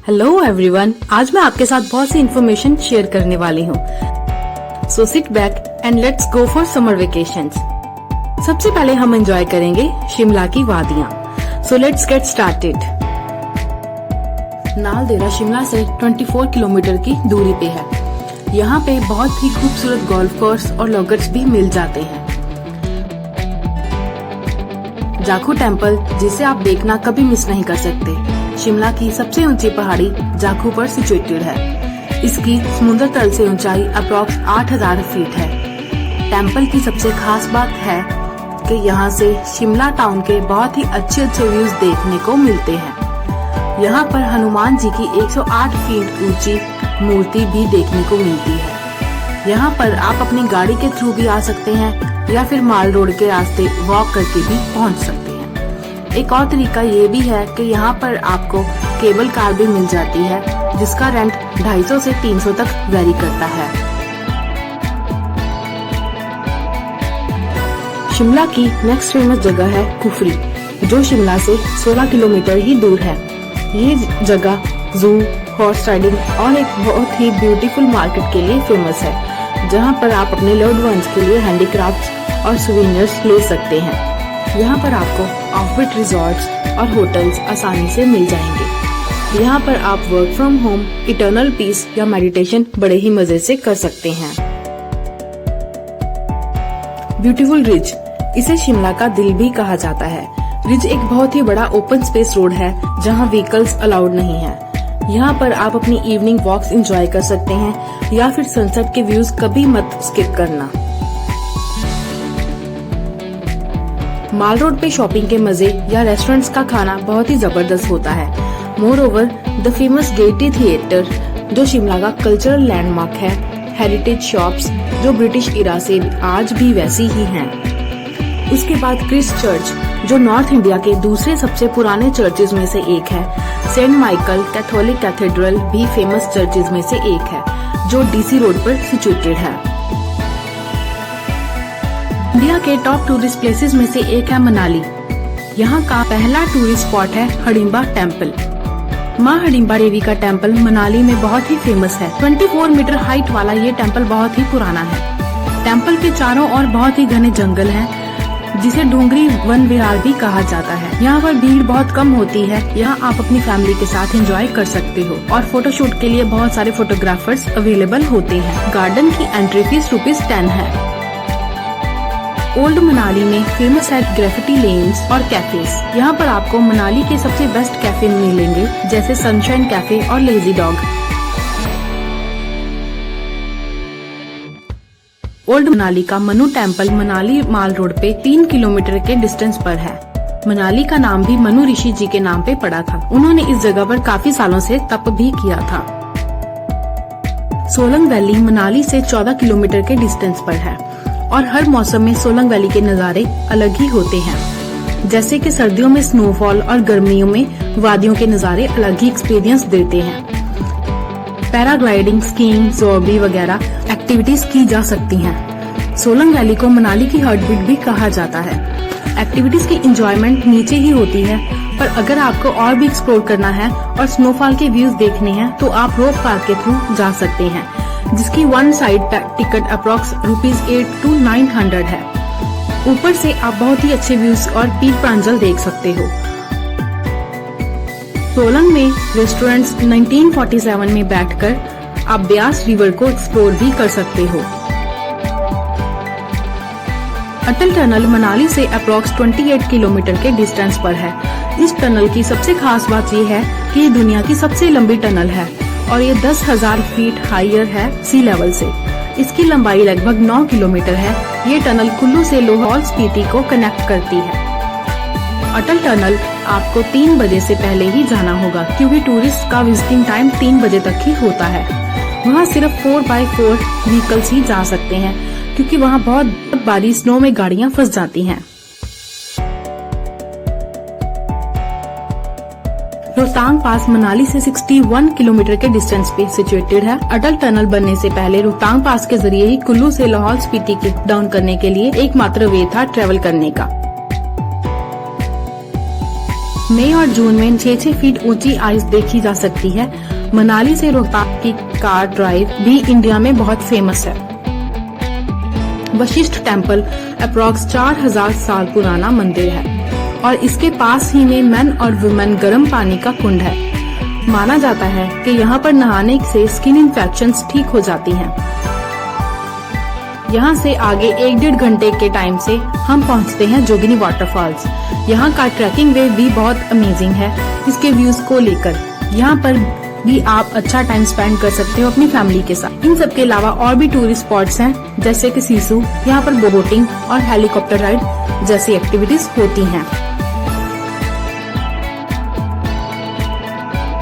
Hello everyone, आज मैं आपके साथ बहुत सी इन्फॉर्मेशन शेयर करने वाली हूँ। So sit back and let's go for summer vacations. सबसे पहले हम एंजॉय करेंगे शिमला की वादियाँ। So let's get started. Naldehra Shimla से 24 किलोमीटर की दूरी पे है। यहाँ पे बहुत ही खूबसूरत गोल्फ कोर्स और लॉगर्स भी मिल जाते हैं। जाखू टेम्पल, जिसे आप देखना कभी मिस नहीं कर सकते। शिमला की सबसे ऊंची पहाड़ी जाखू पर सिचुएटेड है। इसकी समुद्र तल से ऊंचाई अप्रॉक्स 8000 फीट है। टेम्पल की सबसे खास बात है कि यहाँ से शिमला टाउन के बहुत ही अच्छे व्यूज देखने को मिलते हैं। यहाँ पर हनुमान जी की 108 फीट ऊंची मूर्ति भी देखने को मिलती है। यहाँ पर आप अपनी गाड़ी के थ्रू भी आ सकते हैं या फिर माल रोड के रास्ते वॉक करके भी पहुँच सकते हैं। एक और तरीका ये भी है कि यहाँ पर आपको केबल कार भी मिल जाती है, जिसका रेंट 250 से 300 तक वेरी करता है। शिमला की नेक्स्ट फेमस जगह है कुफरी, जो शिमला से 16 किलोमीटर ही दूर है। ये जगह जू, हॉर्स राइडिंग और एक बहुत ही ब्यूटीफुल मार्केट के लिए फेमस है, जहाँ पर आप अपने लव्ड वंस के लिए हैंडीक्राफ्ट्स और सुवेनियर्स ले सकते हैं। यहाँ पर आपको ऑफ-बीट रिजॉर्ट्स और होटल्स आसानी से मिल जाएंगे। यहाँ पर आप work from home, eternal peace या मेडिटेशन बड़े ही मजे से कर सकते हैं। ब्यूटीफुल रिज, इसे शिमला का दिल भी कहा जाता है। रिज एक बहुत ही बड़ा ओपन स्पेस रोड है, जहाँ व्हीकल्स अलाउड नहीं है। यहाँ पर आप अपनी इवनिंग वॉक्स एंजॉय कर सकते हैं या फिर सनसेट के व्यूज कभी मत स्किप करना। माल रोड पे शॉपिंग के मजे या रेस्टोरेंट्स का खाना बहुत ही जबरदस्त होता है। More over the famous Gaiety theatre, जो शिमला का कल्चरल लैंडमार्क है, हेरिटेज शॉप्स जो ब्रिटिश इरा से आज भी वैसी ही हैं। उसके बाद क्रिस्ट चर्च, जो नॉर्थ इंडिया के दूसरे सबसे पुराने चर्चेज में से एक है। सेंट माइकल कैथोलिक कैथेड्रल भी फेमस चर्चेज में से एक है, जो डीसी रोड पर सिचुएटेड है। इंडिया के टॉप टूरिस्ट प्लेसेस में से एक है मनाली। यहाँ का पहला टूरिस्ट स्पॉट है हडिम्बा टेम्पल। माँ हडिम्बा देवी का टेम्पल मनाली में बहुत ही फेमस है। 24 मीटर हाइट वाला ये टेम्पल बहुत ही पुराना है। टेम्पल के चारों ओर बहुत ही घने जंगल हैं, जिसे डोंगरी वन विहार भी कहा जाता है। यहाँ पर भीड़ बहुत कम होती है। यहाँ आप अपनी फैमिली के साथ एंजॉय कर सकते हो और फोटोशूट के लिए बहुत सारे फोटोग्राफर्स अवेलेबल होते हैं। गार्डन की एंट्री फीस ₹10 है। ओल्ड मनाली में फेमस है ग्रेफिटी लेन्स और कैफेज। यहाँ पर आपको मनाली के सबसे बेस्ट कैफे मिलेंगे, जैसे सनशाइन कैफे और लेजी डॉग। ओल्ड मनाली का मनु टेम्पल मनाली माल रोड पे 3 किलोमीटर के डिस्टेंस पर है। मनाली का नाम भी मनु ऋषि जी के नाम पे पड़ा था। उन्होंने इस जगह पर काफी सालों से तप भी किया था। सोलंग वैली मनाली से 14 किलोमीटर के डिस्टेंस पर है और हर मौसम में सोलंग वैली के नज़ारे अलग ही होते हैं। जैसे कि सर्दियों में स्नोफॉल और गर्मियों में वादियों के नज़ारे अलग ही एक्सपीरियंस देते हैं। पैराग्लाइडिंग, स्कीइंग, ज़ॉर्बी वगैरह एक्टिविटीज की जा सकती हैं। सोलंग वैली को मनाली की हार्ट बीट भी कहा जाता है। एक्टिविटीज की एंजॉयमेंट नीचे ही होती है, पर अगर आपको और भी एक्सप्लोर करना है और स्नोफॉल के व्यूज देखने हैं तो आप रोप पार्क के थ्रू जा सकते हैं, जिसकी one side ticket approx ₹8 to 900 है। ऊपर से आप बहुत ही अच्छे व्यूज और पीर प्रांजल देख सकते हो। सोलंग में रेस्टोरेंट्स 1947 में बैठकर आप ब्यास रिवर को एक्सप्लोर भी कर सकते हो। अटल टनल मनाली से अप्रॉक्स 28 किलोमीटर के डिस्टेंस पर है। इस टनल की सबसे खास बात यह है कि ये दुनिया की सबसे लंबी टनल है और ये 10,000 फीट हाइयर है सी लेवल से। इसकी लंबाई लगभग 9 किलोमीटर है। ये टनल कुल्लू से लाहौल स्पीति को कनेक्ट करती है। अटल टनल आपको 3 बजे से पहले ही जाना होगा, क्योंकि टूरिस्ट का विजिटिंग टाइम 3 बजे तक ही होता है। वहाँ सिर्फ 4x4 व्हीकल्स ही जा सकते हैं, क्योंकि वहाँ बहुत बारी स्नो में गाड़ियाँ फंस जाती हैं। रोहतांग पास मनाली से 61 किलोमीटर के डिस्टेंस पे सिचुएटेड है। अटल टनल बनने से पहले रोहतांग पास के जरिए ही कुल्लू से लाहौल स्पीति के डाउन करने के लिए एकमात्र वे था ट्रेवल करने का। मई और जून में 6-6 फीट ऊंची आइस देखी जा सकती है। मनाली से रोहतांग की कार ड्राइव भी इंडिया में बहुत फेमस है। वशिष्ठ टेम्पल अप्रॉक्स 4000 साल पुराना मंदिर है और इसके पास ही में मेन और वुमेन गर्म पानी का कुंड है। माना जाता है कि यहाँ पर नहाने से स्किन इन्फेक्शंस ठीक हो जाती हैं। यहाँ से आगे 1-1.5 घंटे के टाइम से हम पहुँचते हैं जोगिनी वाटरफॉल्स। यहाँ का ट्रैकिंग वे भी बहुत अमेजिंग है इसके व्यूज को लेकर। यहाँ पर भी आप अच्छा टाइम स्पेंड कर सकते हो अपनी फैमिली के साथ। इन सब के अलावा और भी टूरिस्ट स्पॉट्स हैं जैसे कि सिसु, यहाँ पर बोटिंग और हेलीकॉप्टर राइड जैसी एक्टिविटीज होती हैं।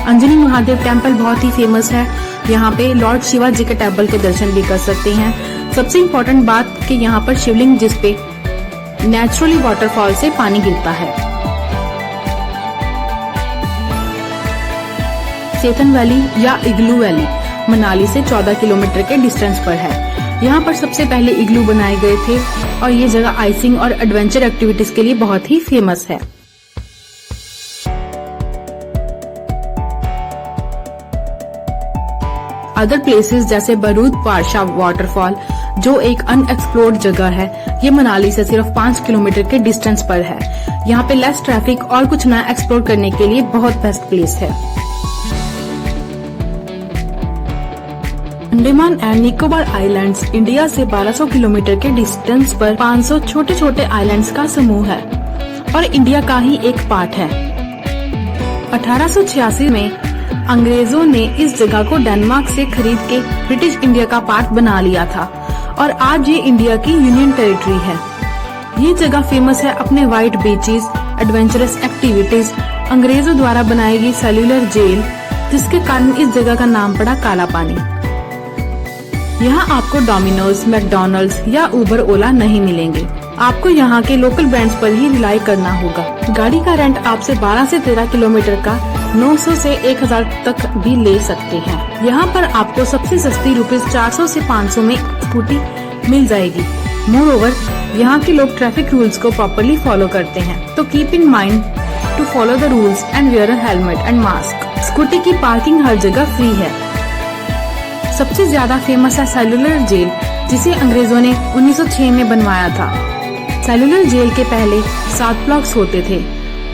अंजनी महादेव टेम्पल बहुत ही फेमस है। यहाँ पे लॉर्ड शिवा जी के टेम्पल के दर्शन भी कर सकते हैं। सबसे इम्पोर्टेंट बात कि यहाँ पर शिवलिंग जिस पे नेचुरली वाटरफॉल से पानी गिरता है। सेतन वैली या इग्लू वैली मनाली से 14 किलोमीटर के डिस्टेंस पर है। यहाँ पर सबसे पहले इग्लू बनाए गए थे और ये जगह आइसिंग और एडवेंचर एक्टिविटीज के लिए बहुत ही फेमस है। अदर प्लेसेस जैसे बरूद पारशा वाटरफॉल जो एक अनएक्सप्लोर्ड जगह है, ये मनाली से सिर्फ 5 किलोमीटर के डिस्टेंस पर है। यहाँ पे लेस ट्रैफिक और कुछ नया एक्सप्लोर करने के लिए बहुत बेस्ट प्लेस है। Andaman and Nicobar islands India से 1200 किलोमीटर के डिस्टेंस पर 500 छोटे छोटे आइलैंड्स का समूह है और इंडिया का ही एक पार्ट है। 1886 में अंग्रेजों ने इस जगह को डेनमार्क से खरीद के ब्रिटिश इंडिया का पार्ट बना लिया था और आज ये इंडिया की यूनियन टेरिटरी है। ये जगह फेमस है अपने वाइट बीचेस, एडवेंचरस एक्टिविटीज, अंग्रेजों द्वारा बनाई गई सेल्यूलर जेल, जिसके कारण इस जगह का नाम पड़ा काला पानी। यहाँ आपको डोमिनोज, मैकडॉनल्ड्स या उबर ओला नहीं मिलेंगे। आपको यहाँ के लोकल ब्रांड्स पर ही रिलाई करना होगा। गाड़ी का रेंट आपसे 12 से 13 किलोमीटर का 900 से 1000 तक भी ले सकते हैं। यहाँ पर आपको सबसे सस्ती ₹400 से 500 में स्कूटी मिल जाएगी। मोरओवर यहाँ के लोग ट्रैफिक रूल्स को प्रॉपरली फॉलो करते हैं, तो keep in mind to follow the rules and wear a helmet and mask. Scooty की पार्किंग हर जगह फ्री है। सबसे ज्यादा फेमस है सेल्यूलर जेल, जिसे अंग्रेजों ने 1906 में बनवाया था। सेल्यूलर जेल के पहले 7 ब्लॉक्स होते थे।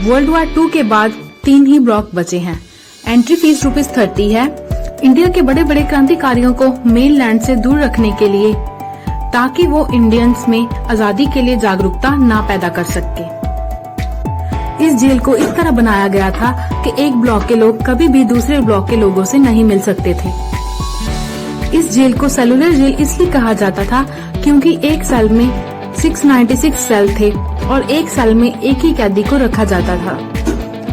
वर्ल्ड वॉर 2 के बाद 3 ही ब्लॉक बचे हैं। एंट्री फीस ₹30 है। इंडिया के बड़े बड़े क्रांतिकारियों को मेन लैंड से दूर रखने के लिए, ताकि वो इंडियंस में आजादी के लिए जागरूकता ना पैदा कर सके। इस जेल को इस तरह बनाया गया था कि एक ब्लॉक के लोग कभी भी दूसरे ब्लॉक के लोगों से नहीं मिल सकते थे। इस जेल को सेल्यूलर जेल इसलिए कहा जाता था क्योंकि एक सेल में 696 सेल थे और एक सेल में एक ही कैदी को रखा जाता था,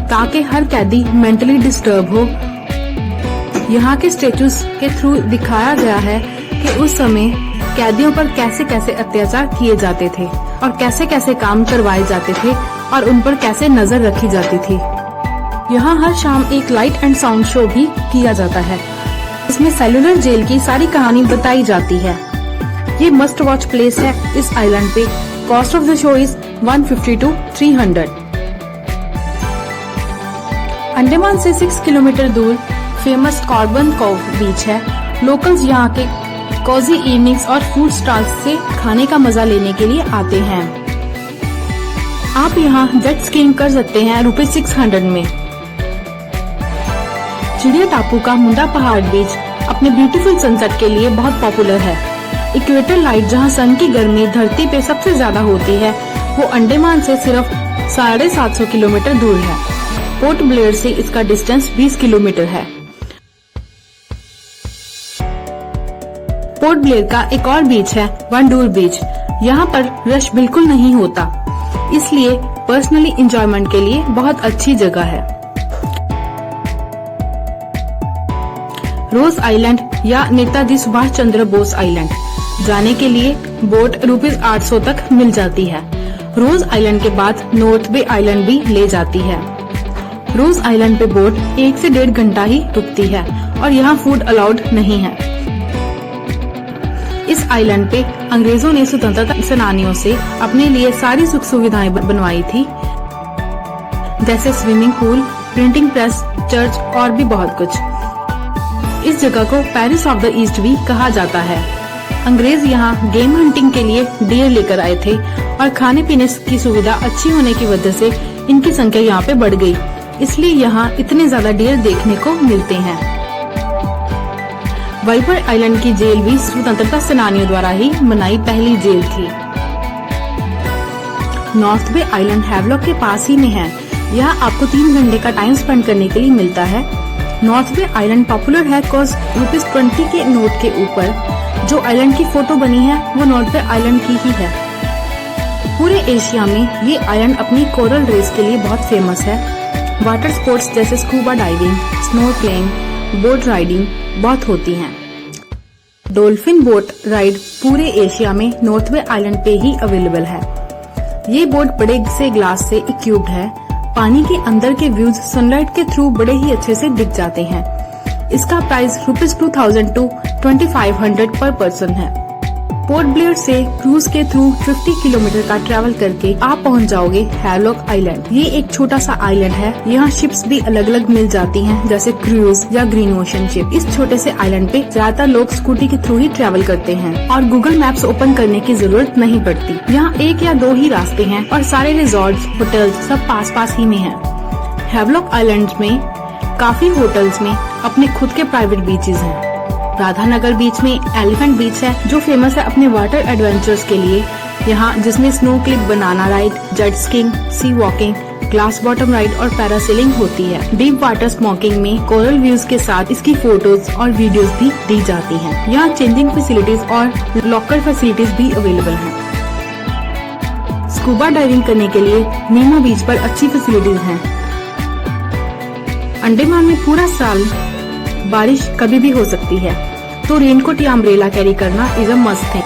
ताकि हर कैदी मेंटली डिस्टर्ब हो। यहाँ के स्टेचूज के थ्रू दिखाया गया है कि उस समय कैदियों पर कैसे कैसे अत्याचार किए जाते थे और कैसे कैसे काम करवाए जाते थे और उन पर कैसे नजर रखी जाती थी। यहाँ हर शाम एक लाइट एंड साउंड शो भी किया जाता है। इसमें सेल्यूलर जेल की सारी कहानी बताई जाती है। ये मस्ट वॉच प्लेस है इस आइलैंड पे। Cost of the show is 150 to 300। Andaman से 6 किलोमीटर दूर फेमस कॉर्बन कोव बीच है। लोकल्स यहाँ के कोजी इवनिंग्स और फूड स्टॉल्स से खाने का मजा लेने के लिए आते हैं। आप यहाँ जेट स्कीइंग कर सकते हैं ₹600 में। चिड़िया टापू का मुंडा पहाड़ बीच अपने ब्यूटीफुल सनसेट के लिए बहुत पॉपुलर है। इक्वेटर लाइट जहां सन की गर्मी धरती पे सबसे ज्यादा होती है, वो अंडमान से सिर्फ 750 किलोमीटर दूर है। पोर्ट ब्लेयर से इसका डिस्टेंस 20 किलोमीटर है। पोर्ट ब्लेयर का एक और बीच है वनडूर बीच। यहाँ पर रश बिल्कुल नहीं होता, इसलिए पर्सनली एंजॉयमेंट के लिए बहुत अच्छी जगह है। रोज आइलैंड या नेताजी सुभाष चंद्र बोस आइलैंड जाने के लिए बोट ₹800 तक मिल जाती है। रोज आइलैंड के बाद नॉर्थ बे आइलैंड भी ले जाती है। रोज आइलैंड पे बोट 1 से 1.5 घंटा ही रुकती है और यहाँ फूड अलाउड नहीं है। इस आइलैंड पे अंग्रेजों ने स्वतंत्रता सेनानियों से अपने लिए सारी सुख सुविधाएं बनवाई थी। जैसे swimming pool, printing press, church और भी बहुत कुछ। इस जगह को पेरिस ऑफ द ईस्ट भी कहा जाता है। अंग्रेज यहाँ गेम हंटिंग के लिए डियर लेकर आए थे और खाने पीने की सुविधा अच्छी होने की वजह से इनकी संख्या यहाँ पे बढ़ गई, इसलिए यहाँ इतने ज्यादा डियर देखने को मिलते हैं। वाइपर आइलैंड की जेल भी स्वतंत्रता सेनानियों द्वारा ही बनाई पहली जेल थी। नॉर्थ बे आइलैंड हैवलॉक के पास ही में है। यहाँ आपको 3 घंटे का टाइम स्पेंड करने के लिए मिलता है। नॉर्थ बे आइलैंड पॉपुलर है कॉज ₹20 के नोट के ऊपर जो आइलैंड की फोटो बनी है वो नॉर्थ बे आइलैंड की ही है। पूरे एशिया में ये आइलैंड अपनी कोरल रेस के लिए बहुत फेमस है। वाटर स्पोर्ट्स जैसे scuba diving, snorkelling, boat riding बहुत होती हैं। डॉल्फिन बोट राइड पूरे एशिया में नॉर्थ बे आइलैंड पे ही अवेलेबल है। ये बोट बड़े से ग्लास से इक्विप्ड है। पानी के अंदर के व्यूज सनलाइट के थ्रू बड़े ही अच्छे से दिख जाते हैं। इसका प्राइस ₹2000 to 2500 पर पर्सन है। पोर्ट ब्लेयर से क्रूज के थ्रू 50 किलोमीटर का ट्रैवल करके आप पहुंच जाओगे हैवलॉक आइलैंड। ये एक छोटा सा आइलैंड है। यहाँ शिप्स भी अलग अलग मिल जाती हैं, जैसे क्रूज या ग्रीन ओशन शिप। इस छोटे से आइलैंड पे ज्यादातर लोग स्कूटी के थ्रू ही ट्रैवल करते हैं और गूगल मैप्स ओपन करने की जरूरत नहीं पड़ती। यहाँ 1 या 2 ही रास्ते हैं और सारे रिजॉर्ट्स, होटल्स सब पास पास ही में है। हैवलॉक आइलैंड में काफी होटल्स में अपने खुद के प्राइवेट बीचेस हैं। राधानगर बीच में एलिफेंट बीच है जो फेमस है अपने वाटर एडवेंचर्स के लिए। यहाँ जिसमें snow clip banana ride, jet skiing, sea walking, glass bottom ride और पैरासेलिंग होती है। डीप वाटर स्मोकिंग में कोरल व्यूज के साथ इसकी फोटोज और वीडियोस भी दी जाती हैं। यहाँ चेंजिंग फैसिलिटीज और लॉकर फैसिलिटीज भी अवेलेबल हैं। स्कूबा डाइविंग करने के लिए नीमो बीच पर अच्छी फैसिलिटीज हैं। अंडमान में पूरा साल बारिश कभी भी हो सकती है, तो रेनकोट या अम्ब्रेला कैरी करना इज अ मस्ट है।